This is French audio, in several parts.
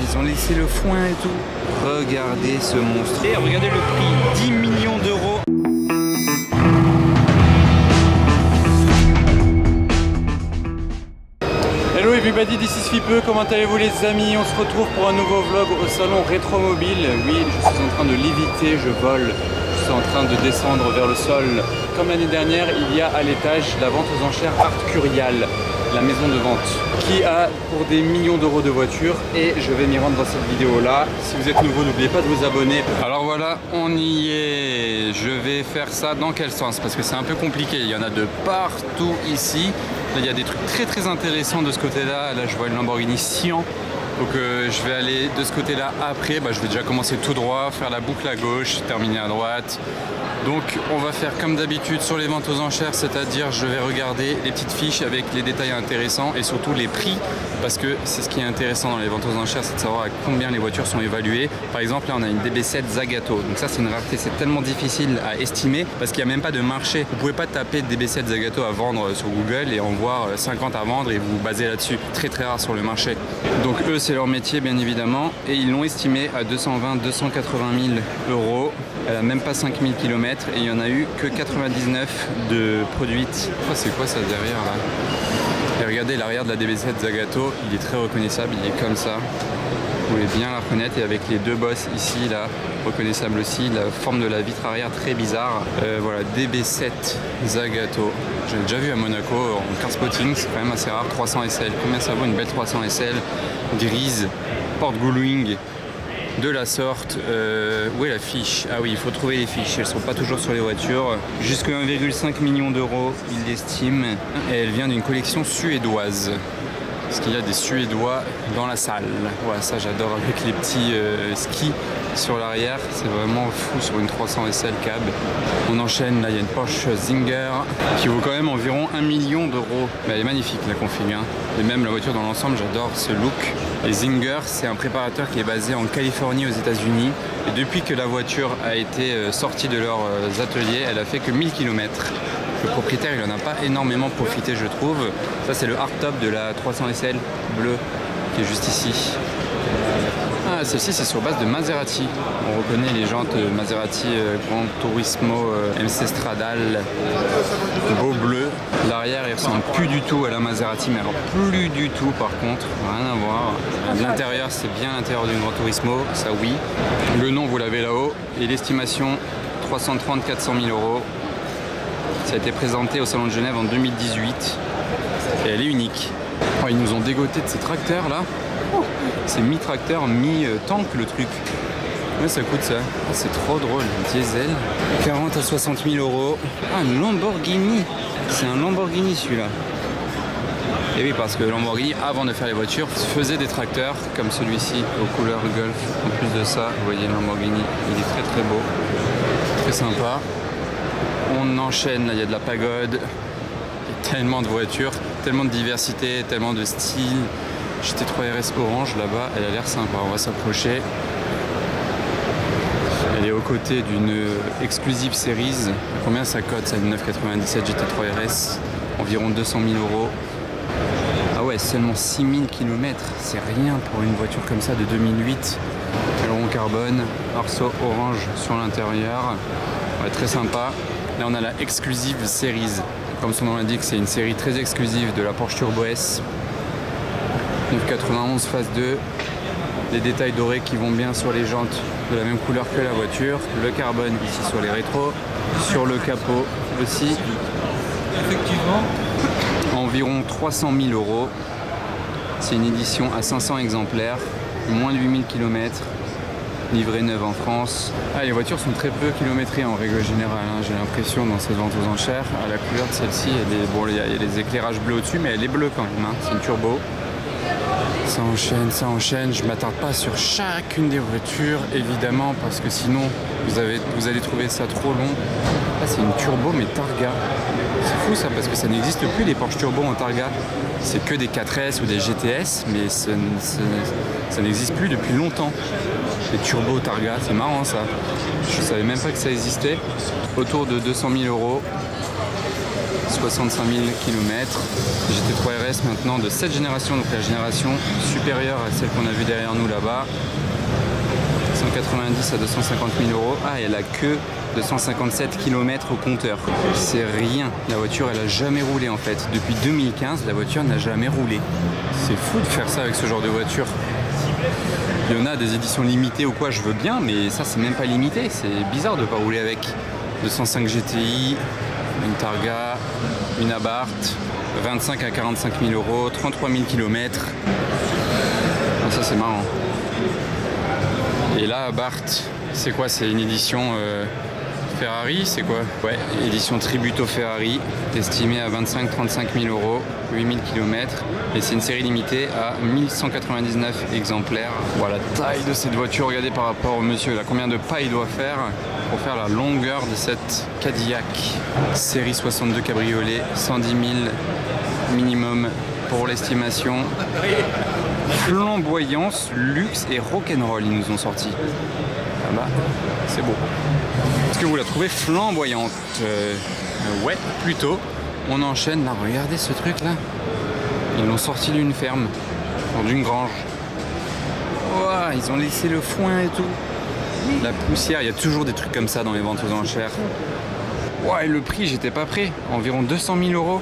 ils ont laissé le foin et tout. Regardez ce monstre. Et regardez le prix, 10 millions d'euros. Hello everybody, this is Fipe, comment allez-vous les amis? On se retrouve pour un nouveau vlog au salon Rétromobile. Oui, je suis en train de léviter, je vole, je suis en train de descendre vers le sol. Comme l'année dernière, il y a à l'étage la vente aux enchères Art Curial, la maison de vente, qui a pour des millions d'euros de voitures et je vais m'y rendre dans cette vidéo là. Si vous êtes nouveau, n'oubliez pas de vous abonner. Alors voilà, on y est. Je vais faire ça dans quel sens? Parce que c'est un peu compliqué, il y en a de partout ici. Là, il y a des trucs très intéressants de ce côté-là. Là, je vois une Lamborghini Sian. Donc je vais aller de ce côté-là après. Je vais déjà commencer tout droit, faire la boucle à gauche, terminer à droite. Donc on va faire comme d'habitude sur les ventes aux enchères, c'est-à-dire je vais regarder les petites fiches avec les détails intéressants et surtout les prix, parce que c'est ce qui est intéressant dans les ventes aux enchères, c'est de savoir à combien les voitures sont évaluées. Par exemple là on a une DB7 Zagato, donc ça c'est une rareté, c'est tellement difficile à estimer parce qu'il n'y a même pas de marché. Vous pouvez pas taper DB7 Zagato à vendre sur Google et en voir 50 à vendre et vous basez là-dessus. Très rare sur le marché. Donc eux c'est leur métier bien évidemment et ils l'ont estimé à 220-280 000 euros. Elle a même pas 5000 km et il n'y en a eu que 99 de produites. Oh, c'est quoi ça derrière là? Et regardez l'arrière de la DB7 Zagato, il est très reconnaissable, il est comme ça. Vous pouvez bien la reconnaître et avec les deux bosses ici là, reconnaissable aussi, la forme de la vitre arrière très bizarre. Voilà, DB7 Zagato. J'ai déjà vu à Monaco en car spotting, c'est quand même assez rare. 300 SL, combien ça vaut une belle 300 SL grise, porte Gullwing de la sorte. Où est la fiche? Ah oui, il faut trouver les fiches, elles sont pas toujours sur les voitures. Jusqu'à 1,5 million d'euros, il l'estime, et elle vient d'une collection suédoise. Parce qu'il y a des Suédois dans la salle. Voilà, ça j'adore avec les petits skis sur l'arrière. C'est vraiment fou sur une 300 SL cab. On enchaîne, là il y a une Porsche Zinger qui vaut quand même environ 1 million d'euros. Mais elle est magnifique la config, hein. Et même la voiture dans l'ensemble, j'adore ce look. Et Zinger, c'est un préparateur qui est basé en Californie aux États-Unis. Et depuis que la voiture a été sortie de leurs ateliers, elle a fait que 1000 km. Le propriétaire il en a pas énormément profité je trouve. Ça c'est le hardtop de la 300 SL bleue qui est juste ici. Ah, celle-ci c'est sur base de Maserati. On reconnaît les jantes Maserati Gran Turismo MC Stradale beau bleu. L'arrière il ressemble plus du tout à la Maserati, mais alors plus du tout par contre, rien à voir. L'intérieur c'est bien l'intérieur du Gran Turismo, ça oui. Le nom vous l'avez là-haut et l'estimation 330-400 000 euros. Ça a été présenté au Salon de Genève en 2018 et elle est unique. Oh, ils nous ont dégoté de ces tracteurs là. Oh, c'est mi-tracteur, mi-tank le truc. Ouais, ça coûte ça. Oh, c'est trop drôle. Diesel, 40 à 60 000 euros. Ah, une Lamborghini. C'est un Lamborghini celui-là. Et oui, parce que Lamborghini, avant de faire les voitures, faisait des tracteurs comme celui-ci aux couleurs Golf. En plus de ça, vous voyez le Lamborghini, il est très beau. Très sympa. On enchaîne, là il y a de la pagode, il y a tellement de voitures, tellement de diversité, tellement de style. GT3 RS orange là-bas, elle a l'air sympa, on va s'approcher. Elle est aux côtés d'une Exclusive Series. Combien ça cote ça, une 997 GT3 RS? Environ 200 000 euros. Ah ouais, seulement 6000 km, c'est rien pour une voiture comme ça de 2008. Aileron carbone, arceau orange sur l'intérieur, ouais, très sympa. Là on a la Exclusive Series, comme son nom l'indique c'est une série très exclusive de la Porsche Turbo S. 991 phase 2, les détails dorés qui vont bien sur les jantes de la même couleur que la voiture, le carbone ici sur les rétros, sur le capot aussi. Effectivement. Environ 300 000 euros, c'est une édition à 500 exemplaires, moins de 8000 km. Livrée neuve en France. Ah, les voitures sont très peu kilométrées en règle générale, hein, j'ai l'impression dans cette vente aux enchères. À la couleur de celle-ci, bon, il y a les éclairages bleus au-dessus, mais elle est bleue quand même, hein. C'est une turbo. Ça enchaîne, je ne m'attarde pas sur chacune des voitures, évidemment, parce que sinon, vous allez trouver ça trop long. Là, c'est une turbo, mais Targa. C'est fou ça, parce que ça n'existe plus les Porsche Turbo en Targa. C'est que des 4S ou des GTS, mais ça n'existe plus depuis longtemps. Les Turbo Targa, c'est marrant ça. Je savais même pas que ça existait. Autour de 200 000 euros. 65 000 km. GT3 RS maintenant de cette génération, donc la génération supérieure à celle qu'on a vue derrière nous là-bas. 190 à 250 000 euros. Ah, elle a que 257 km au compteur. C'est rien. La voiture, elle a jamais roulé en fait. Depuis 2015, la voiture n'a jamais roulé. C'est fou de faire ça avec ce genre de voiture. Il y en a des éditions limitées ou quoi, je veux bien, mais ça, c'est même pas limité. C'est bizarre de pas rouler avec. 205 GTI, une Targa, une Abarth, 25 à 45 000 euros, 33 000 km. Ah, ça, c'est marrant. Et là, Abarth, c'est quoi? C'est une édition Ferrari, c'est quoi? Ouais, édition Tributo Ferrari, estimée à 25-35 000 euros, 8000 km. Et c'est une série limitée à 1199 exemplaires. Voilà la taille de cette voiture, regardez par rapport au monsieur, là, combien de pas il doit faire pour faire la longueur de cette Cadillac. Série 62 cabriolet, 110 000 minimum pour l'estimation. Flamboyance, luxe et rock'n'roll, ils nous ont sorti. Ah bah, c'est beau. Est-ce que vous la trouvez flamboyante? Ouais, plutôt. On enchaîne là, regardez ce truc là. Ils l'ont sorti d'une ferme, d'une grange. Wow, ils ont laissé le foin et tout. La poussière, il y a toujours des trucs comme ça dans les ventes aux enchères. Ouais, le prix, j'étais pas prêt. Environ 200 000 euros.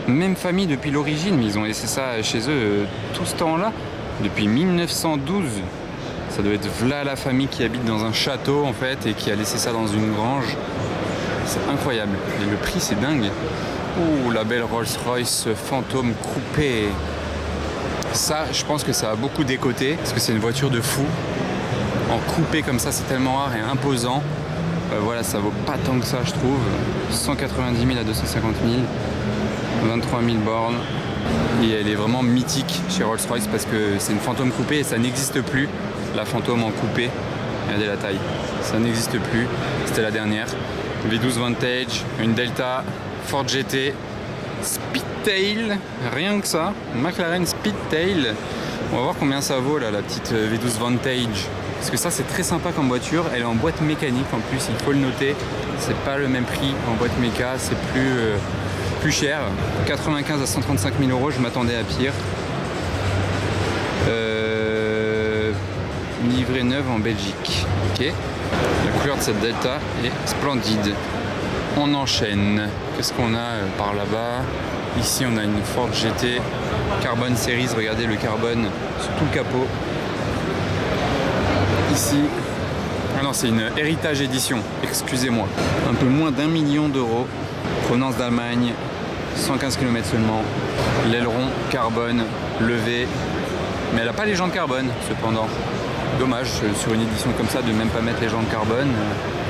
Même famille depuis l'origine, mais ils ont laissé ça chez eux tout ce temps-là. Depuis 1912. Ça doit être là la famille qui habite dans un château en fait et qui a laissé ça dans une grange. C'est incroyable. Et le prix, c'est dingue. Ouh, la belle Rolls-Royce Phantom coupée. Ça, je pense que ça a beaucoup décoté parce que c'est une voiture de fou. En coupé comme ça, c'est tellement rare et imposant. Voilà, ça vaut pas tant que ça, je trouve. 190 000 à 250 000. 23 000 bornes. Et elle est vraiment mythique chez Rolls-Royce parce que c'est une Phantom coupée et ça n'existe plus. La Phantom en coupé. Regardez la taille. Ça n'existe plus. C'était la dernière. V12 Vantage, une Delta, Ford GT, Speedtail, rien que ça. McLaren Speedtail. On va voir combien ça vaut là, la petite V12 Vantage. Parce que ça, c'est très sympa comme voiture. Elle est en boîte mécanique en plus, il faut le noter. C'est pas le même prix en boîte méca, c'est plus cher. 95 à 135 000 euros, je m'attendais à pire. Livrée neuve en Belgique. Ok. La couleur de cette Delta est splendide. On enchaîne. Qu'est-ce qu'on a par là-bas? Ici, on a une Ford GT Carbon Series. Regardez le carbone sur tout le capot. Ici, ah non, c'est une Héritage Édition. Excusez-moi. Un peu moins d'1 million d'euros. Provenance d'Allemagne. 115 km seulement. L'aileron carbone levé. Mais elle n'a pas les jantes carbone, cependant. Dommage, sur une édition comme ça, de même pas mettre les jantes carbone.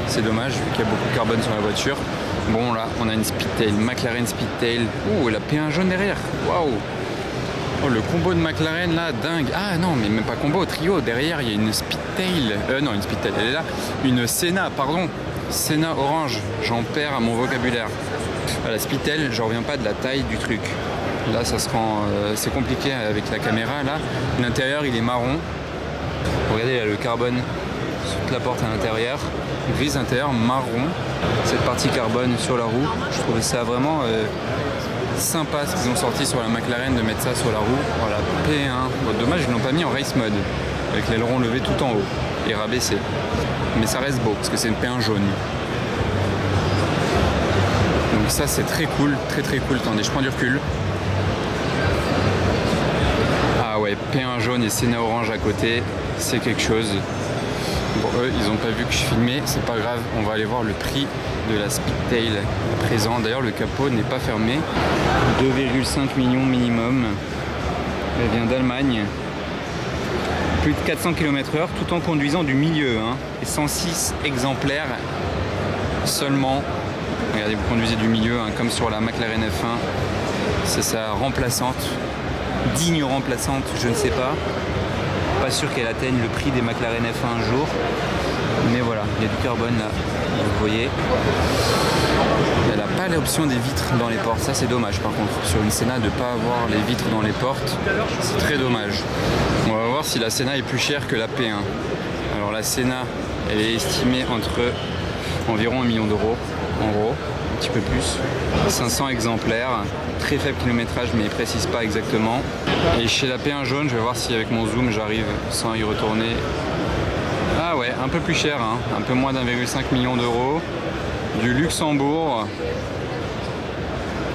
C'est dommage, vu qu'il y a beaucoup de carbone sur la voiture. Bon, là, on a une Speedtail, McLaren Speedtail. Ouh, elle a P1 jaune derrière. Waouh! Oh, le combo de McLaren, là, dingue. Ah non, mais même pas combo, trio. Derrière, il y a une Speedtail. Non, une Speedtail, elle est là. Une Senna, pardon. Senna orange. J'en perds à mon vocabulaire. La Speedtail, je reviens pas de la taille du truc. Là, ça se rend... c'est compliqué avec la caméra, là. L'intérieur, il est marron. Regardez, il y a le carbone sur toute la porte à l'intérieur. Grise intérieur, marron. Cette partie carbone sur la roue. Je trouvais ça vraiment sympa ce qu'ils ont sorti sur la McLaren de mettre ça sur la roue. Voilà, P1. Bon, dommage, ils ne l'ont pas mis en race mode. Avec l'aileron levé tout en haut et rabaissé. Mais ça reste beau parce que c'est une P1 jaune. Donc ça, c'est très cool. Très très cool. Attendez, je prends du recul. Ah ouais, P1 jaune et Senna orange à côté, c'est quelque chose. Bon, eux, ils n'ont pas vu que je filmais, c'est pas grave, on va aller voir le prix de la Speedtail à présent. D'ailleurs, le capot n'est pas fermé. 2,5 millions minimum. Elle vient d'Allemagne. Plus de 400 km/h tout en conduisant du milieu. Hein. Et 106 exemplaires seulement. Regardez, vous conduisez du milieu, hein, comme sur la McLaren F1. C'est sa remplaçante. Digne remplaçante, je ne sais pas. Pas sûr qu'elle atteigne le prix des McLaren F1 un jour. Mais voilà, il y a du carbone là, vous voyez. Elle n'a pas l'option des vitres dans les portes, ça c'est dommage par contre. Sur une Senna, de ne pas avoir les vitres dans les portes, c'est très dommage. On va voir si la Senna est plus chère que la P1. Alors la Senna, elle est estimée entre environ 1 million d'euros, en gros. un petit peu plus. 500 exemplaires, très faible kilométrage mais ils précisent pas exactement. Et chez la P1 jaune, je vais voir si avec mon zoom j'arrive sans y retourner. Ah ouais, un peu plus cher, hein, un peu moins d'1,5 million d'euros. Du Luxembourg,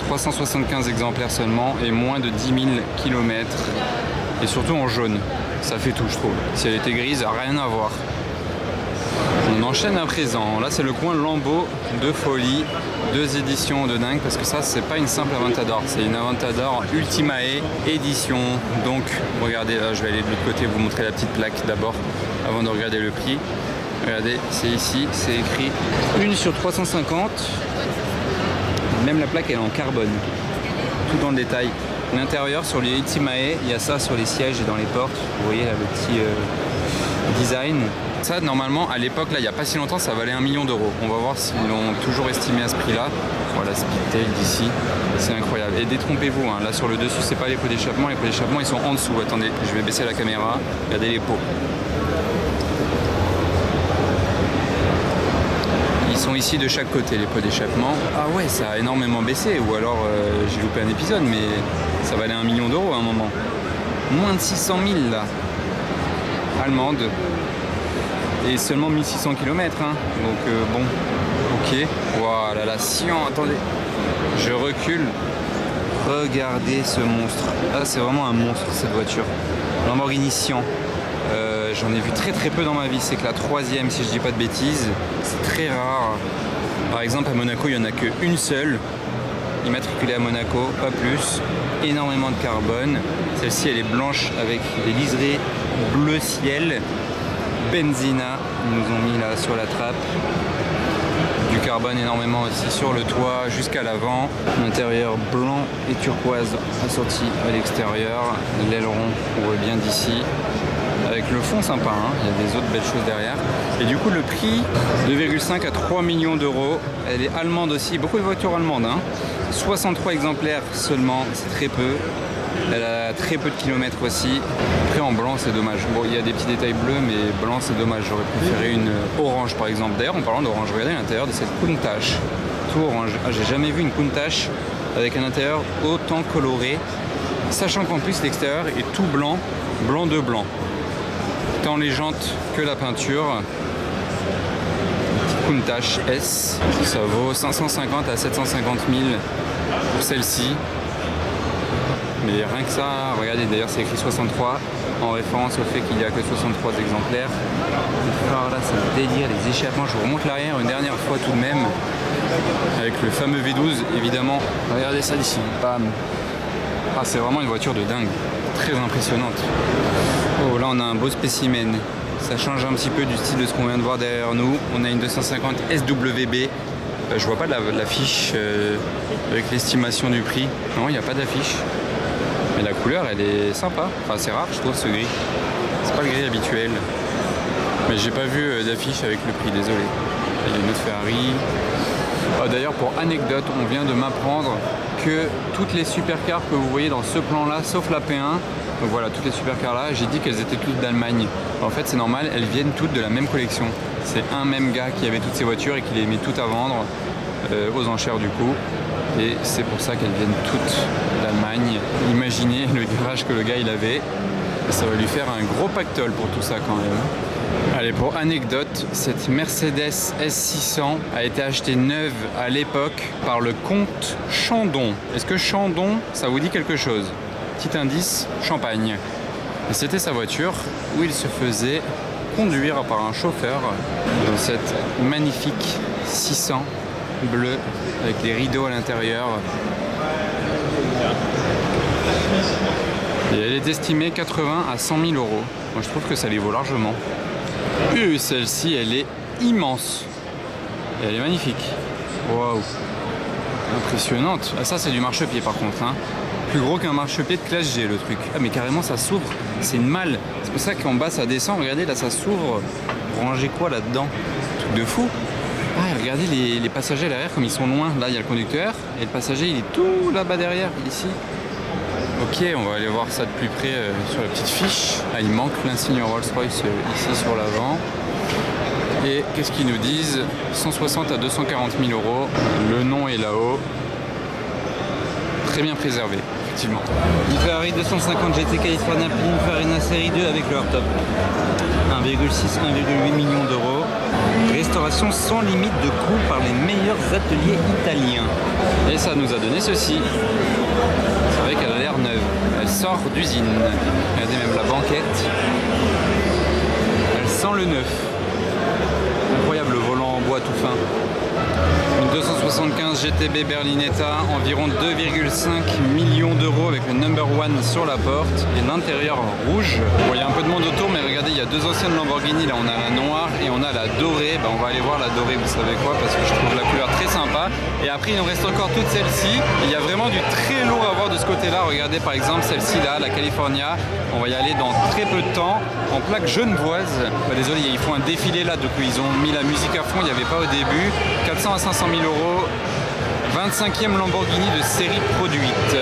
375 exemplaires seulement et moins de 10 000 km. Et surtout en jaune, ça fait tout je trouve. Si elle était grise, rien à voir. On enchaîne à présent. Là c'est le coin Lambeau de folie. 2 éditions de dingue parce que ça c'est pas une simple Aventador, c'est une Aventador Ultimae édition. Donc regardez là, je vais aller de l'autre côté vous montrer la petite plaque d'abord avant de regarder le prix. Regardez, c'est ici, c'est écrit 1 sur 350. Même la plaque elle est en carbone. Tout dans le détail. L'intérieur sur les Ultimae, il y a ça sur les sièges et dans les portes. Vous voyez là le petit design. Ça normalement à l'époque là il n'y a pas si longtemps ça valait 1 million d'euros. On va voir s'ils l'ont toujours estimé à ce prix là. Voilà Speedtail d'ici, c'est incroyable. Et détrompez-vous, hein, là sur le dessus c'est pas les pots d'échappement ils sont en dessous. Attendez, je vais baisser la caméra, regardez les pots. Ils sont ici de chaque côté les pots d'échappement. Ah ouais ça a énormément baissé ou alors j'ai loupé un épisode mais ça valait 1 million d'euros à un moment. Moins de 600 000 là. Allemande. Et seulement 1600 km, hein. Donc bon, ok. Voilà, la Sion, attendez, je recule. Regardez ce monstre. Là, c'est vraiment un monstre cette voiture. Lamborghini Sian. J'en ai vu très peu dans ma vie. C'est que la 3e, si je dis pas de bêtises. C'est très rare. Par exemple, à Monaco, il n'y en a qu'une seule. Immatriculée à Monaco, pas plus. Énormément de carbone. Celle-ci, elle est blanche avec des liserés bleu ciel. Benzina, ils nous ont mis là sur la trappe. Du carbone énormément aussi sur le toit jusqu'à l'avant. L'intérieur blanc et turquoise assorti à l'extérieur. L'aileron, on voit bien d'ici. Avec le fond sympa, hein. Il y a des autres belles choses derrière. Et du coup le prix, 2,5 à 3 millions d'euros. Elle est allemande aussi, beaucoup de voitures allemandes, hein. 63 exemplaires seulement, c'est très peu. Elle a très peu de kilomètres aussi. Après en blanc c'est dommage. Bon il y a des petits détails bleus mais blanc c'est dommage. J'aurais préféré une orange par exemple. D'ailleurs en parlant d'orange, regardez l'intérieur de cette Countach. Tout orange. Ah, j'ai jamais vu une Countach avec un intérieur autant coloré. Sachant qu'en plus l'extérieur est tout blanc, blanc de blanc. Tant les jantes que la peinture. Countach S. Ça vaut 550 à 750 000 pour celle-ci. Mais rien que ça, regardez d'ailleurs c'est écrit 63 en référence au fait qu'il n'y a que 63 exemplaires. Alors là c'est le délire, les échappements, je vous remonte l'arrière une dernière fois tout de même. Avec le fameux V12 évidemment. Regardez ça d'ici, bam. Ah c'est vraiment une voiture de dingue, très impressionnante. Oh là on a un beau spécimen. Ça change un petit peu du style de ce qu'on vient de voir derrière nous. On a une 250 SWB. Je vois pas l'affiche avec l'estimation du prix. Non, il n'y a pas d'affiche. Mais la couleur, elle est sympa. Enfin, c'est rare, je trouve, ce gris. C'est pas le gris habituel. Mais j'ai pas vu d'affiche avec le prix, désolé. Il y a une autre Ferrari. Ah, d'ailleurs, pour anecdote, on vient de m'apprendre que toutes les supercars que vous voyez dans ce plan-là, sauf la P1, donc voilà, toutes les supercars là, j'ai dit qu'elles étaient toutes d'Allemagne. En fait, c'est normal, elles viennent toutes de la même collection. C'est un même gars qui avait toutes ces voitures et qui les met toutes à vendre aux enchères du coup. Et c'est pour ça qu'elles viennent toutes d'Allemagne. Imaginez le garage que le gars il avait. Ça va lui faire un gros pactole pour tout ça quand même. Allez, pour anecdote, cette Mercedes S600 a été achetée neuve à l'époque par le comte Chandon. Est-ce que Chandon, ça vous dit quelque chose? Petit indice, Champagne. Et c'était sa voiture où il se faisait conduire par un chauffeur dans cette magnifique 600 bleu avec des rideaux à l'intérieur. Et elle est estimée 80 à 100 000 euros. Moi je trouve que ça les vaut largement. Celle-ci elle est immense. Et elle est magnifique. Waouh. Impressionnante. Ah, ça c'est du marchepied par contre, hein. Plus gros qu'un marchepied de classe G le truc. Ah mais carrément ça s'ouvre. C'est une malle. C'est pour ça qu'en bas ça descend. Regardez là ça s'ouvre. Vous rangez quoi là-dedans? Truc de fou. Ah, regardez les passagers derrière comme ils sont loin. Là il y a le conducteur et le passager il est tout là-bas derrière, ici. Ok, on va aller voir ça de plus près sur la petite fiche. Ah, il manque l'insigne Rolls-Royce ici sur l'avant. Et qu'est-ce qu'ils nous disent? 160 à 240 000 euros. Le nom est là-haut. Très bien préservé, effectivement. Une Ferrari 250 GT California Pininfarina série 2 avec le hardtop. 1,6-1,8 millions d'euros. Restauration sans limite de coût par les meilleurs ateliers italiens. Et ça nous a donné ceci. C'est vrai qu'elle a l'air neuve. Elle sort d'usine. Regardez même la banquette. Elle sent le neuf. Incroyable, le volant en bois tout fin. Une 275 GTB Berlinetta, environ 2,5 millions d'euros avec le number one sur la porte et l'intérieur rouge. Bon, il y a un peu de monde autour, mais regardez, il y a deux anciennes Lamborghini. Là, on a la noire et on a la dorée. On va aller voir la dorée, vous savez quoi, parce que je trouve la couleur très sympa. Et après, il nous reste encore toutes celles-ci. Il y a vraiment du très lourd à voir de ce côté-là. Regardez par exemple celle-ci là, la California. On va y aller dans très peu de temps en plaque genevoise. Désolé, ils font un défilé là, donc ils ont mis la musique à fond, il n'y avait pas au début. 400 à 500 000 euros. 25e Lamborghini de série produite.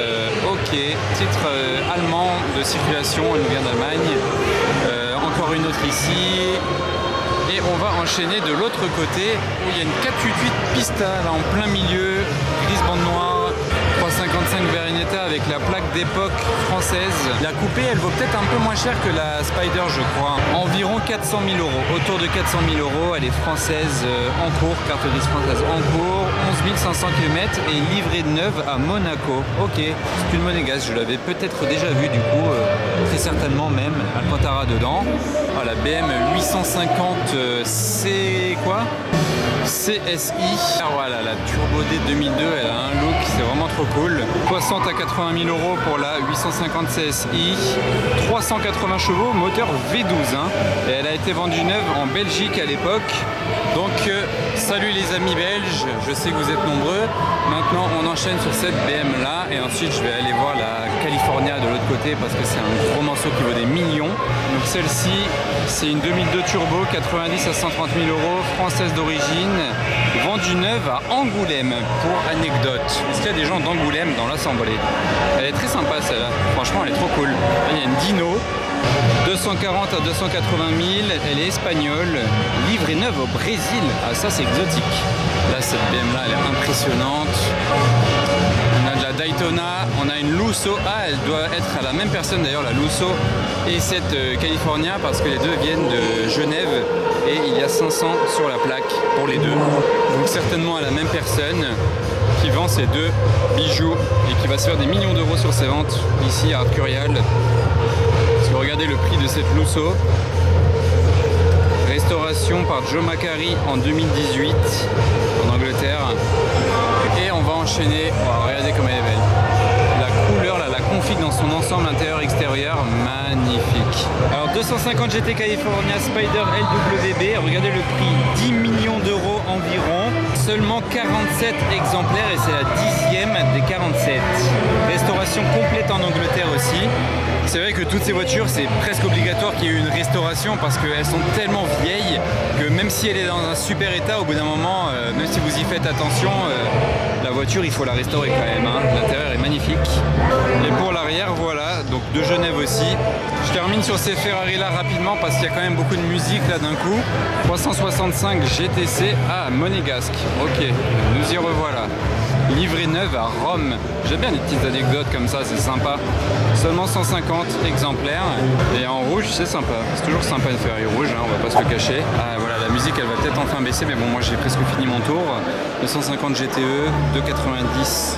Ok, titre allemand de circulation, elle nous vient d'Allemagne. Encore une autre ici. Et on va enchaîner de l'autre côté où il y a une 488 Pista là en plein milieu, grise bande noire. 355 Berlinetta avec la plaque d'époque française. La coupée, elle vaut peut-être un peu moins cher que la Spider, je crois. Environ 400 000 euros. Autour de 400 000 euros. Elle est française en cours, carte grise française en cours. 11 500 km et livrée neuve à Monaco. Ok, c'est une monégasque. Je l'avais peut-être déjà vue du coup. Très certainement même. Alcantara dedans. Ah, la BM 850 C quoi CSI. Ah, voilà, la Turbo D 2002, elle a un look, c'est vraiment trop cool. 60 à 80 000 euros pour la 850 CSI. 380 chevaux, moteur V12. Et elle a été vendue neuve en Belgique à l'époque. Donc, salut les amis belges, je sais que vous êtes nombreux. Maintenant, on enchaîne sur cette BM là. Et ensuite, je vais aller voir la California de l'autre côté parce que c'est un gros morceau qui vaut des millions. Donc, celle-ci, c'est une 2002 Turbo, 90 à 130 000 euros, française d'origine. Vendue neuve à Angoulême, pour anecdote. Est-ce qu'il y a des gens d'Angoulême dans l'assemblée? Elle est très sympa celle-là, franchement elle est trop cool. Là, il y a une Dino, 240 à 280 000, elle est espagnole, livrée neuve au Brésil. Ah ça c'est exotique. Là cette BM là elle est impressionnante. On a de la Daytona, on a une Lusso. Ah, elle doit être à la même personne d'ailleurs, la Lusso et cette California, parce que les deux viennent de Genève et il y a 500 sur la plaque pour les deux. Donc certainement à la même personne qui vend ces deux bijoux et qui va se faire des millions d'euros sur ses ventes ici à Arcurial. Parce que regardez le prix de cette Lusso. Restauration par Joe Macari en 2018 en Angleterre. Et on va enchaîner. Oh, regardez comme elle est belle. La couleur, là, la config dans son ensemble intérieur-extérieur, magnifique. Alors 250 GT California Spider LWB, regardez le prix, 10 millions d'euros environ. Seulement 47 exemplaires et c'est la 10e des 47. Restauration complète en Angleterre aussi. C'est vrai que toutes ces voitures, c'est presque obligatoire qu'il y ait eu une restauration parce qu'elles sont tellement vieilles que même si elle est dans un super état, au bout d'un moment, même si vous y faites attention, la voiture, il faut la restaurer quand même. L'intérieur est magnifique. Et pour l'arrière, voilà, donc de Genève aussi. Je termine sur ces Ferrari là rapidement parce qu'il y a quand même beaucoup de musique là d'un coup. 365 GTC à Monégasque. Ok, nous y revoilà. Livrée neuve à Rome. J'aime bien les petites anecdotes comme ça, c'est sympa. Seulement 150 exemplaires. Et en rouge, c'est sympa. C'est toujours sympa une Ferrari rouge, on va pas se le cacher. Ah, voilà, la musique, elle va peut-être enfin baisser, mais bon, moi j'ai presque fini mon tour. 250 GTE, 290.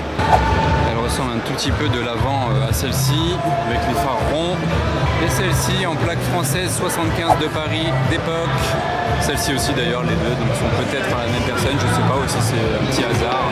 Elle ressemble un tout petit peu de l'avant à celle-ci, avec les phares ronds. Et celle-ci en plaque française 75 de Paris d'époque. Celle-ci aussi d'ailleurs, les deux, donc sont peut-être la même personne, je sais pas, ou si c'est un petit hasard.